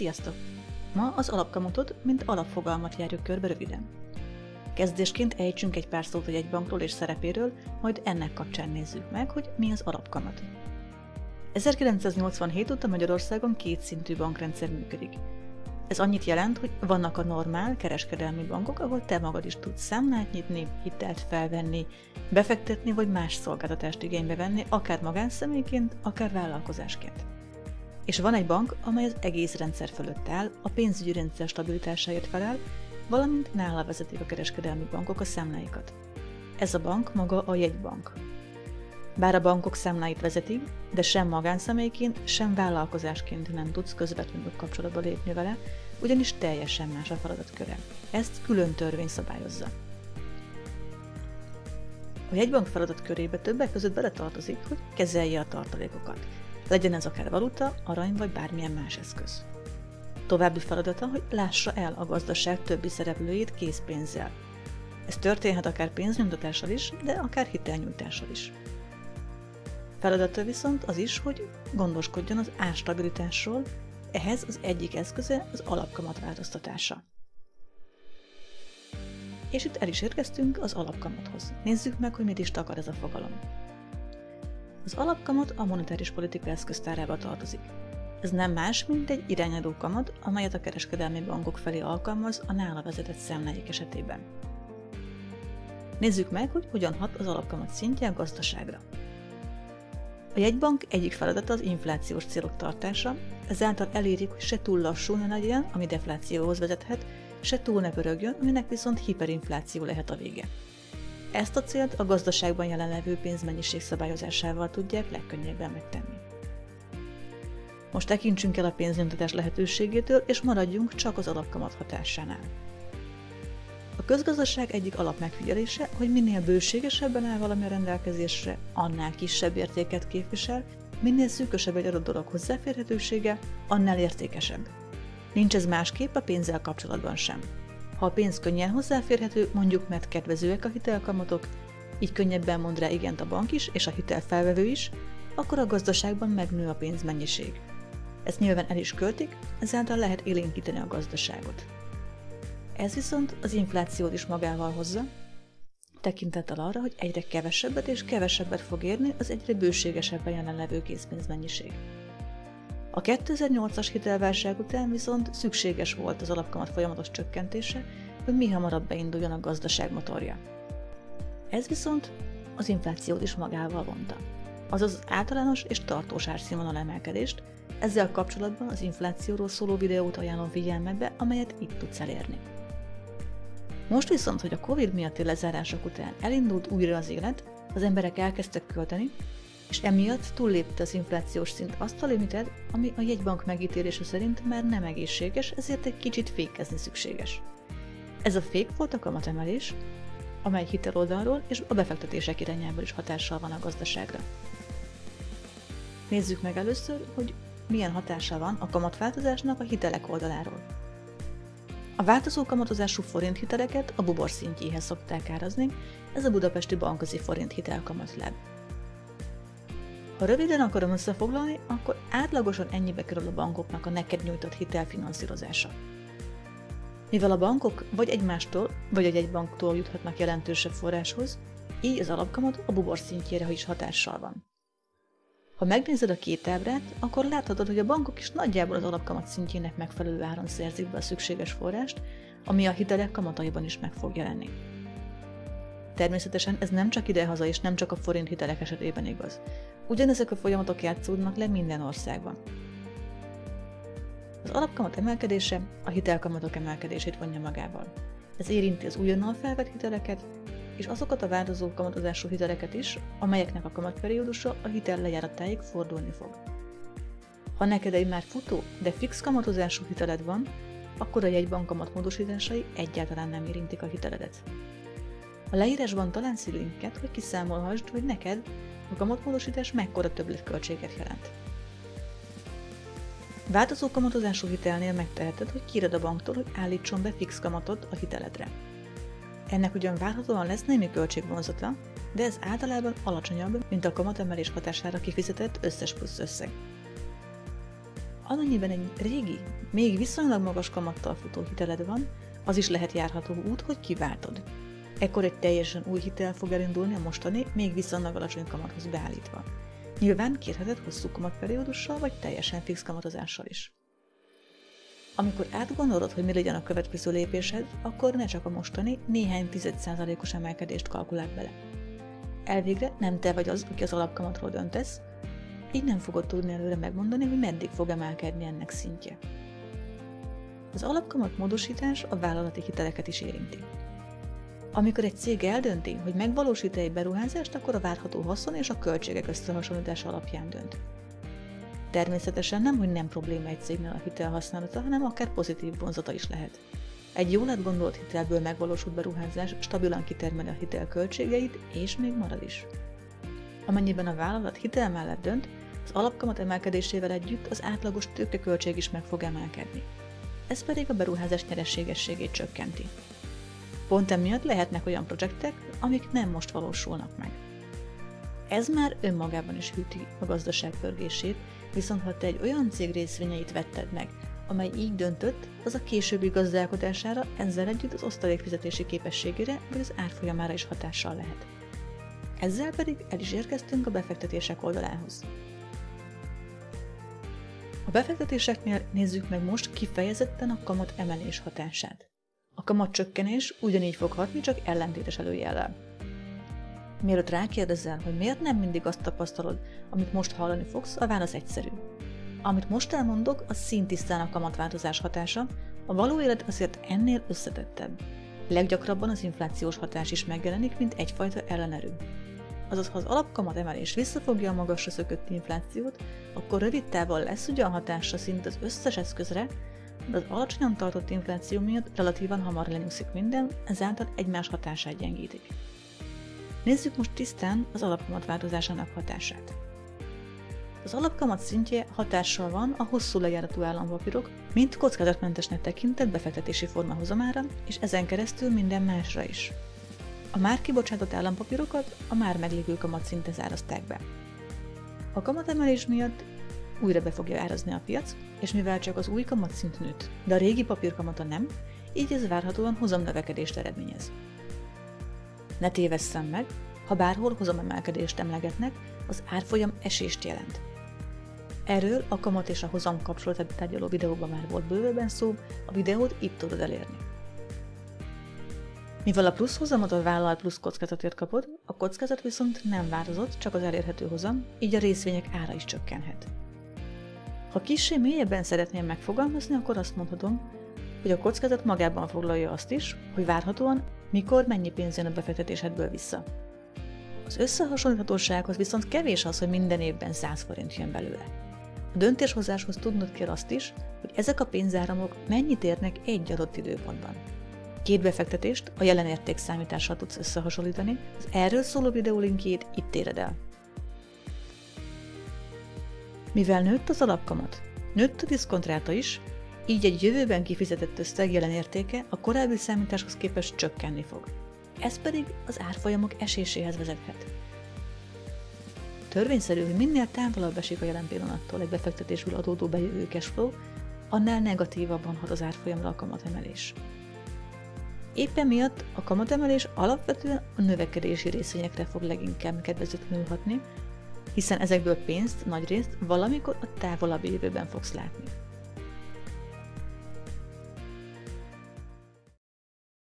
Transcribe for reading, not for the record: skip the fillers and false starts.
Sziasztok! Ma az alapkamatot, mint alapfogalmat járjuk körbe röviden. Kezdésként ejtsünk egy pár szót a jegybankról és szerepéről, majd ennek kapcsán nézzük meg, hogy mi az alapkamat. 1987 óta Magyarországon kétszintű bankrendszer működik. Ez annyit jelent, hogy vannak a normál, kereskedelmi bankok, ahol te magad is tudsz számlát nyitni, hitelt felvenni, befektetni vagy más szolgáltatást igénybe venni, akár magánszemélyként, akár vállalkozásként. És van egy bank, amely az egész rendszer fölött áll, a pénzügyi rendszer stabilitásáért felel, valamint nála vezetik a kereskedelmi bankok a számláikat. Ez a bank maga a jegybank. Bár a bankok számláit vezeti, de sem magánszemélyként, sem vállalkozásként nem tudsz közvetlenül kapcsolatba lépni vele, ugyanis teljesen más a feladatköre. Ezt külön törvény szabályozza. A jegybank feladatkörébe többek között beletartozik, hogy kezelje a tartalékokat. Legyen ez akár valuta, arany vagy bármilyen más eszköz. További feladata, hogy lássa el a gazdaság többi szereplőjét készpénzzel. Ez történhet akár pénznyomtatással is, de akár hitelnyújtással is. Feladata viszont az is, hogy gondoskodjon az árstabilitásról, ehhez az egyik eszköze az alapkamat változtatása. És itt el is érkeztünk az alapkamathoz. Nézzük meg, hogy mit is takar ez a fogalom. Az alapkamat a monetáris politika eszköztárába tartozik. Ez nem más, mint egy irányadó kamat, amelyet a kereskedelmi bankok felé alkalmaz a nála vezetett számláik esetében. Nézzük meg, hogy hogyan hat az alapkamat szintje a gazdaságra. A jegybank egyik feladata az inflációs célok tartása, ezáltal elérik, hogy se túl lassú ne legyen, ami deflációhoz vezethet, se túl ne pörögjön, aminek viszont hiperinfláció lehet a vége. Ezt a célt a gazdaságban jelenlevő pénzmennyiség szabályozásával tudják legkönnyebben megtenni. Most tekintsünk el a pénznyomtatás lehetőségétől, és maradjunk csak az alapkamat hatásánál. A közgazdaság egyik alapmegfigyelése, hogy minél bőségesebben áll valami a rendelkezésre, annál kisebb értéket képvisel, minél szűkösebb egy adott dolog hozzáférhetősége, annál értékesebb. Nincs ez másképp a pénzzel kapcsolatban sem. Ha a pénz könnyen hozzáférhető, mondjuk mert kedvezőek a hitelkamatok, így könnyebben mond rá igent a bank is és a hitelfelvevő is, akkor a gazdaságban megnő a pénzmennyiség. Ezt nyilván el is költik, ezáltal lehet élénkíteni a gazdaságot. Ez viszont az inflációt is magával hozza, tekintettel arra, hogy egyre kevesebbet és kevesebbet fog érni az egyre bőségesebben jelenlevő készpénzmennyiség. A 2008-as hitelválság után viszont szükséges volt az alapkamat folyamatos csökkentése, hogy mihamarabb beinduljon a gazdaság motorja. Ez viszont az inflációt is magával vonta, azaz az általános és tartós árszínvonal emelkedést. Ezzel kapcsolatban az inflációról szóló videót ajánlom figyelmedbe, amelyet itt tudsz elérni. Most viszont, hogy a Covid miatti lezárások után elindult újra az élet, az emberek elkezdtek költeni, és emiatt túllépte az inflációs szint azt a limitet, ami a jegybank megítélése szerint már nem egészséges, ezért egy kicsit fékezni szükséges. Ez a fék volt a kamatemelés, amely hiteloldalról és a befektetések irányából is hatással van a gazdaságra. Nézzük meg először, hogy milyen hatása van a kamatváltozásnak a hitelek oldaláról. A változó kamatozású forinthiteleket a bubor szintjéhez szokták árazni, ez a budapesti bankközi forint hitelkamatláb. Ha röviden akarom összefoglalni, akkor átlagosan ennyibe kerül a bankoknak a neked nyújtott hitel finanszírozása. Mivel a bankok vagy egymástól, vagy egy banktól juthatnak jelentősebb forráshoz, így az alapkamat a bubor szintjére is hatással van. Ha megnézed a két ábrát, akkor láthatod, hogy a bankok is nagyjából az alapkamat szintjének megfelelő áron szerzik be a szükséges forrást, ami a hitelek kamataiban is meg fog jelenni. Természetesen ez nem csak idehaza és nem csak a forint hitelek esetében igaz. Ugyanezek a folyamatok játszódnak le minden országban. Az alapkamat emelkedése a hitelkamatok emelkedését vonja magával. Ez érinti az újonnan felvett hiteleket, és azokat a változó kamatozású hiteleket is, amelyeknek a kamatperiódusa a hitel lejáratáig fordulni fog. Ha neked egy már futó, de fix kamatozású hiteled van, akkor a jegybank kamatmódosításai egyáltalán nem érintik a hiteledet. A leírásban találsz linket, hogy kiszámolhassd, hogy neked a kamatmódosítás mekkora többletköltséget jelent. Változó kamatozású hitelnél megteheted, hogy kéred a banktól, hogy állítson be fix kamatot a hiteledre. Ennek ugyan várhatóan lesz némi költségvonzata, de ez általában alacsonyabb, mint a kamatemelés hatására kifizetett összes plusz összeg. Amennyiben egy régi, még viszonylag magas kamattal futó hiteled van, az is lehet járható út, hogy kiváltod. Ekkor egy teljesen új hitel fog elindulni a mostani, még viszonylag alacsony kamathoz beállítva. Nyilván kérheted hosszú kamatperiódussal vagy teljesen fix kamatozással is. Amikor átgondolod, hogy mi legyen a következő lépésed, akkor ne csak a mostani néhány 10%-os emelkedést kalkuláld bele. Elvégre nem te vagy az, aki az alapkamatról döntesz, így nem fogod tudni előre megmondani, hogy meddig fog emelkedni ennek szintje. Az alapkamat módosítás a vállalati hiteleket is érinti. Amikor egy cég eldönti, hogy megvalósít egy beruházást, akkor a várható haszon és a költségek összehasonlítása alapján dönt. Természetesen nem, hogy nem probléma egy cégnél a hitel használata, hanem akár pozitív vonzata is lehet. Egy jól átgondolt hitelből megvalósult beruházás stabilan kitermeli a hitel költségeit, és még marad is. Amennyiben a vállalat hitel mellett dönt, az alapkamat emelkedésével együtt az átlagos tőkeköltség is meg fog emelkedni. Ez pedig a beruházás nyereségességét csökkenti. Pont emiatt lehetnek olyan projektek, amik nem most valósulnak meg. Ez már önmagában is hűti a gazdaság pörgését, viszont ha te egy olyan cég részvényeit vetted meg, amely így döntött, az a későbbi gazdálkodására, ezzel együtt az osztalékfizetési képességére vagy az árfolyamára is hatással lehet. Ezzel pedig el is érkeztünk a befektetések oldalához. A befektetéseknél nézzük meg most kifejezetten a kamat emelés hatását. A kamatcsökkenés ugyanígy fog hatni, csak ellentétes előjellel. Mielőtt rákérdezel, hogy miért nem mindig azt tapasztalod, amit most hallani fogsz, a válasz egyszerű. Amit most elmondok, az színtisztán a kamatváltozás hatása, a való élet azért ennél összetettebb. Leggyakrabban az inflációs hatás is megjelenik, mint egyfajta ellenerő. Azaz, ha az alapkamat emelés visszafogja a magasra szökött inflációt, akkor rövid távon lesz ugyan hatása szinte az összes eszközre, de az alacsonyan tartott infláció miatt relatívan hamar lenyugszik minden, ezáltal egymás hatását gyengítik. Nézzük most tisztán az alapkamat változásának hatását. Az alapkamat szintje hatással van a hosszú lejáratú állampapírok, mint kockázatmentesnek tekintett befektetési forma hozamára, és ezen keresztül minden másra is. A már kibocsátott állampapírokat a már meglévő kamatszinten árazták be. A kamatemelés miatt újra be fogja árazni a piac, és mivel csak az új kamatszint nőtt, de a régi papírkamata nem, így ez várhatóan hozamnövekedést eredményez. Ne tévesszem meg, ha bárhol hozamemelkedést emlegetnek, az árfolyam esést jelent. Erről a kamat és a hozam kapcsolatát tárgyaló videóban már volt bővebben szó, a videót itt tudod elérni. Mivel a plusz hozamot a vállalat plusz kockázatért kapod, a kockázat viszont nem változott, csak az elérhető hozam, így a részvények ára is csökkenhet. Ha kissé mélyebben szeretném megfogalmazni, akkor azt mondhatom, hogy a kockázat magában foglalja azt is, hogy várhatóan mikor mennyi pénz jön a befektetésedből vissza. Az összehasonlíthatósághoz viszont kevés az, hogy minden évben 100 forint jön belőle. A döntéshozáshoz tudnod kell azt is, hogy ezek a pénzáramok mennyit érnek egy adott időpontban. Két befektetést a jelen értékszámítással tudsz összehasonlítani, az erről szóló videó linkjét itt éred el. Mivel nőtt az alapkamat, nőtt a diszkontráta is, így egy jövőben kifizetett összeg jelen értéke a korábbi számításhoz képest csökkenni fog. Ez pedig az árfolyamok eséséhez vezethet. Törvényszerű, hogy minél távolabb esik a jelen pillanattól egy befektetésből adódó bejövő cashflow, annál negatívabban hat az árfolyamra a kamatemelés. Éppen miatt a kamatemelés alapvetően a növekedési részvényekre fog leginkább kedvezőtlenül hatni, hiszen ezekből pénzt nagyrészt valamikor a távolabbi jövőben fogsz látni.